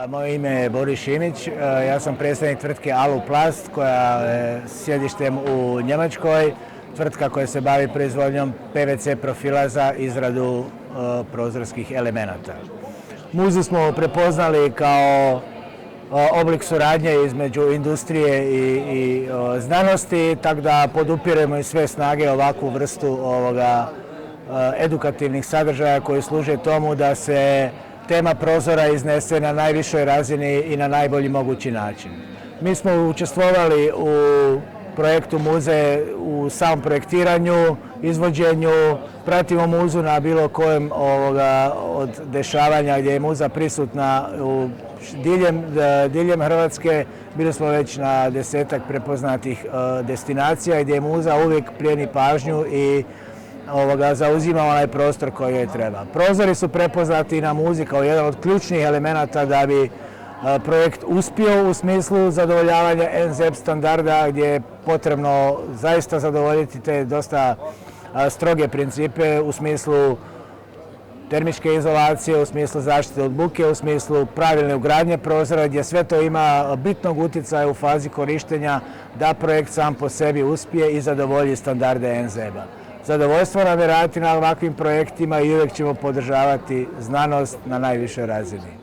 Moje ime je Boris Šimić, ja sam predstavnik tvrtke Aluplast koja je sjedištem u Njemačkoj, tvrtka koja se bavi proizvodnjom PVC profila za izradu prozorskih elemenata. Muzu smo prepoznali kao oblik suradnje između industrije i znanosti, tako da podupiremo i sve snage ovakvu vrstu edukativnih sadržaja koji služe tomu da se tema prozora iznese na najvišoj razini i na najbolji mogući način. Mi smo učestvovali u projektu muze u samom projektiranju, izvođenju, pratimo muzu na bilo kojem od dešavanja gdje je muza prisutna diljem Hrvatske. Bili smo već na 10-ak prepoznatih destinacija gdje muza uvijek plijeni pažnju i zauzima onaj prostor koji joj treba. Prozori su prepoznati na muzi kao jedan od ključnih elemenata da bi projekt uspio u smislu zadovoljavanja NZEB standarda gdje je potrebno zaista zadovoljiti te dosta stroge principe u smislu termičke izolacije, u smislu zaštite od buke, u smislu pravilne ugradnje prozora gdje sve to ima bitnog utjecaja u fazi korištenja da projekt sam po sebi uspije i zadovolji standarde NZEB-a. Zadovoljstvo nam je raditi na ovakvim projektima i uvijek ćemo podržavati znanost na najvišoj razini.